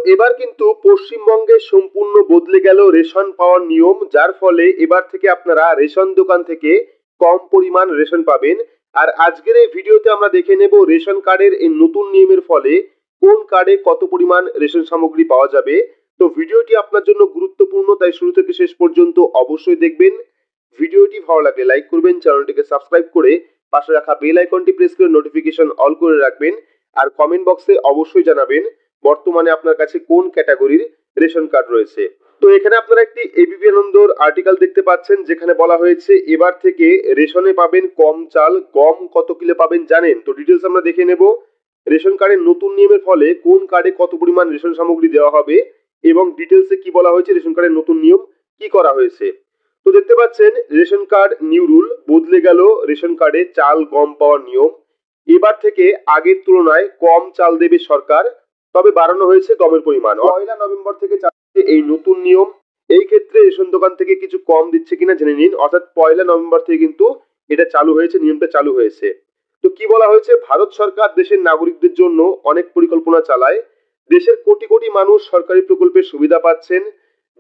এবার কিন্তু পশ্চিমবঙ্গে সম্পূর্ণ বদলে গেল রেশন পাওয়ার নিয়ম, যার ফলে এবার থেকে আপনারা রেশন দোকান থেকে কম পরিমাণ রেশন পাবেন। আর আজকের এই ভিডিওতে আমরা দেখে নেব রেশন কার্ডের এই নতুন নিয়মের ফলে কোন কার্ডে কত পরিমাণ রেশন সামগ্রী পাওয়া যাবে। তো ভিডিওটি আপনার জন্য গুরুত্বপূর্ণ, তাই শুরু থেকে শেষ পর্যন্ত অবশ্যই দেখবেন। ভিডিওটি ভালো লাগলে লাইক করবেন, চ্যানেলটিকে সাবস্ক্রাইব করে পাশে রাখা বেল আইকনটি প্রেস করে নোটিফিকেশন অল করে রাখবেন। আর কমেন্ট বক্সে অবশ্যই জানাবেন বর্তমানে আপনার কাছে কোন ক্যাটাগরির রেশন কার্ড রয়েছে। তো এখানে আপনারা একটি এবিপি আনন্দর আর্টিকেল দেখতে পাচ্ছেন, যেখানে বলা হয়েছে এবার থেকে রেশনে পাবেন কম চাল, গম কত কিলো পাবেন জানেন? তো ডিটেলস আমরা দেখে নেব। রেশন কার্ডের নতুন নিয়মের ফলে কোন কার্ডে কত পরিমাণ রেশন সামগ্রী দেওয়া হবে এবং ডিটেলসে কি বলা হয়েছে, রেশন কার্ডের নতুন নিয়ম কি করা হয়েছে। তো দেখতে পাচ্ছেন রেশন কার্ড নিউ রুল, বদলে গেল রেশন কার্ডে চাল গম পাওয়ার নিয়ম। এবার থেকে আগের তুলনায় কম চাল দেবে সরকার, তবে বাড়ানো হয়েছে গমের পরিমাণ। 1 নভেম্বর থেকে চালু এই নতুন নিয়ম। এই ক্ষেত্রে রেশন দোকান থেকে কিছু কম দিচ্ছে কিনা জেনে নিন। অর্থাৎ 1 নভেম্বর থেকে কিন্তু এটা চালু হয়েছে, নিয়মটা চালু হয়েছে। তো কি বলা হয়েছে, ভারত সরকার দেশের নাগরিকদের জন্য অনেক পরিকল্পনা চালায়। দেশের কোটি কোটি মানুষ সরকারি প্রকল্পের সুবিধা পাচ্ছেন।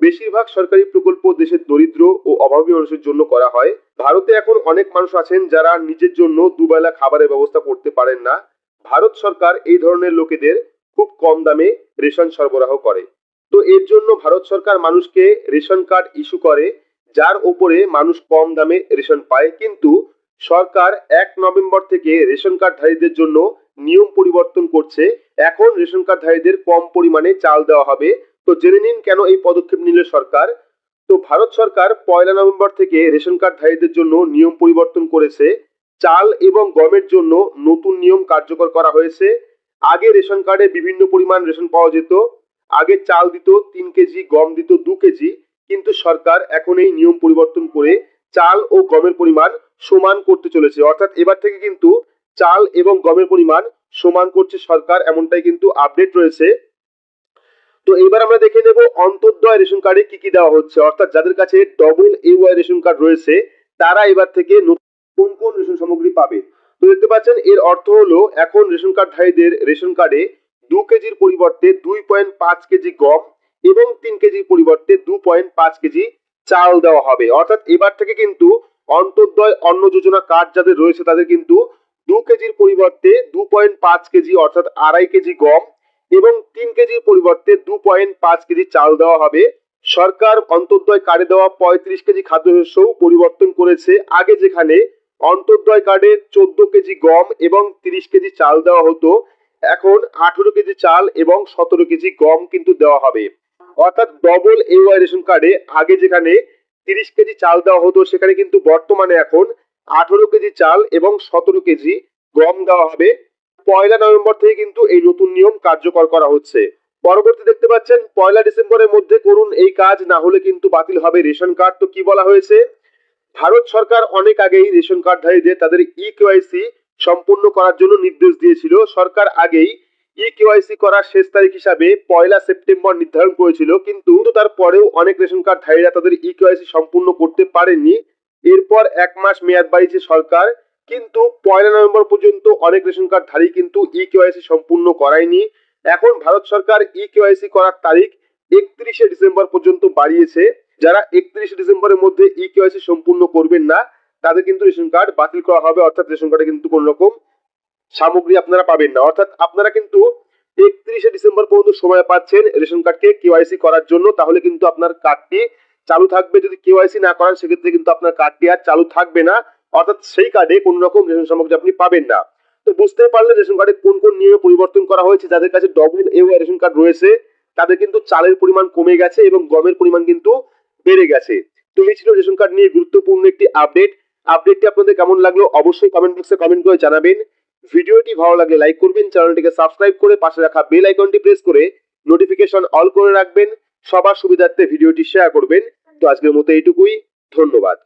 বেশিরভাগ সরকারি প্রকল্প দেশের দরিদ্র ও অভাবী মানুষের জন্য করা হয়। ভারতে এখন অনেক মানুষ আছেন যারা নিজের জন্য দুবেলা খাবারের ব্যবস্থা করতে পারেন না। ভারত সরকার এই ধরনের লোকেদের খুব কম দামে রেশন সরবরাহ করে। তো এর জন্য ভারত সরকার মানুষকে রেশন কার্ড ইস্যু করে, যার উপরে মানুষ কম দামে রেশন পায়। কিন্তু সরকার 1 নভেম্বর থেকে রেশন কার্ডধারীদের জন্য নিয়ম পরিবর্তন করছে। এখন রেশন কার্ডধারীদের কম পরিমাণে চাল দেওয়া হবে। তো জেনে নিন কেন এই পদক্ষেপ নিল সরকার। তো ভারত সরকার 1 নভেম্বর থেকে রেশন কার্ডধারীদের জন্য নিয়ম পরিবর্তন করেছে। চাল এবং গমের জন্য নতুন নিয়ম কার্যকর করা হয়েছে। আগে রেশন কার্ডে বিভিন্ন পরিমাণ রেশন পাওয়া যেত। আগে চাল দিত 3 কেজি, গম দিত 2 কেজি। কিন্তু সরকার এখন এই নিয়ম পরিবর্তন করে চাল ও গমের পরিমাণ সমান করতে চলেছে। অর্থাৎ এবার থেকে কিন্তু চাল এবং গমের পরিমাণ সমান করছে সরকার, এমনটাই কিন্তু আপডেট রয়েছে। তো এবার আমরা দেখে নেব অন্তর্দয় রেশন কার্ডে কি কি দেওয়া হচ্ছে। অর্থাৎ যাদের কাছে ডবল AY রেশন কার্ড রয়েছে তারা এবার থেকে কোন কোন রেশন সামগ্রী পাবে। তো দেখতে পাচ্ছেন, এর অর্থ হলো এখন রেশন কার্ডধারীদের রেশন কার্ডে 2 কেজির পরিবর্তে 2.5 কেজি গম এবং 3 কেজির পরিবর্তে 2.5 কেজি চাল দেওয়া হবে। অর্থাৎ এবার থেকে কিন্তু অন্তর্দয় অন্ন যোজনা কার্ড যাদের রয়েছে তাদের কিন্তু 2 কেজির পরিবর্তে 2.5 কেজি অর্থাৎ 2.5 কেজি গম এবং 3 কেজির পরিবর্তে 2.5 কেজি চাল দেওয়া হবে। সরকার অন্তর্দয় কার্ডে দেওয়া 35 কেজি খাদ্যশস্য পরিবর্তন করেছে। আগে যেখানে অন্তর্দয় কার্ডে 14 কেজি গম এবং 30 কেজি চাল দেওয়া হতো, এখন 18 কেজি চাল এবং 17 কেজি গম কিন্তু দেওয়া হবে। অর্থাৎ ডবল AY রেশন কার্ডে আগে যেখানে 30 কেজি চাল দেওয়া হতো, সেখানে কিন্তু বর্তমানে এখন 18 কেজি চাল এবং 17 কেজি গম দেওয়া হবে। 1 নভেম্বর থেকে কিন্তু এই নতুন নিয়ম কার্যকর করা হচ্ছে। পরবর্তী দেখতে পাচ্ছেন 1 ডিসেম্বরের মধ্যে করুন এই কাজ, না হলে কিন্তু বাতিল হবে রেশন কার্ড। তো কি বলা হয়েছে, ভারত সরকার অনেক আগেই রেশন কার্ডধারীদের তাদের EKYC সম্পূর্ণ করার জন্য নির্দেশ দিয়েছিল। সরকার আগেই EKYC করার শেষ তারিখ হিসাবে 1 সেপ্টেম্বর নির্ধারণ করেছিল, কিন্তু তারপরেও অনেক রেশন কার্ডধারীরা তাদের EKYC সম্পূর্ণ করতে পারেননি। এরপর 1 মাস মেয়াদ বাড়িয়েছে সরকার, কিন্তু 1 নভেম্বর পর্যন্ত অনেক রেশন কার্ডধারী কিন্তু EKYC সম্পূর্ণ করায়নি। এখন ভারত সরকার EKYC করার তারিখ 31 ডিসেম্বর পর্যন্ত বাড়িয়েছে। যারা 31 ডিসেম্বরের মধ্যে EKYC সম্পূর্ণ করবেন না তাদের কিন্তু রেশন কার্ড বাতিল করা হবে। অর্থাৎ রেশন কার্ডে কিন্তু কোন রকম সামগ্রী আপনারা পাবেন না। অর্থাৎ আপনারা কিন্তু 31 ডিসেম্বর পর্যন্ত সময় পাচ্ছেন রেশন কার্ডকে KYC করার জন্য, তাহলে কিন্তু আপনার কার্ডটি চালু থাকবে। যদি KYC না করেন সেক্ষেত্রে কিন্তু আপনার কার্ডটি আর চালু থাকবে না। অর্থাৎ সেই কার্ডে কোন রকম রেশন সামগ্রী আপনি পাবেন না। তো বুঝতে পারলেন রেশন কার্ডে কোন কোন নিয়মে পরিবর্তন করা হয়েছে। যাদের কাছে ডবল AY রেশন কার্ড রয়েছে তাদের কিন্তু চালের পরিমাণ কমে গেছে এবং গমের পরিমাণ কিন্তু বেড়ে গেছে। তো এই ছিল রেশন কার্ড নিয়ে গুরুত্বপূর্ণ একটি আপডেট। আপডেটটি আপনাদের কেমন লাগলো অবশ্যই কমেন্ট বক্সে কমেন্ট করে জানাবেন। ভিডিওটি ভালো লাগলে লাইক করবেন, চ্যানেলটিকে সাবস্ক্রাইব করে পাশে রাখা বেল আইকনটি প্রেস করে নোটিফিকেশন অল করে রাখবেন। সবার সুবিধার্থে ভিডিওটি শেয়ার করবেন। তো আজকের মতো এইটুকুই, ধন্যবাদ।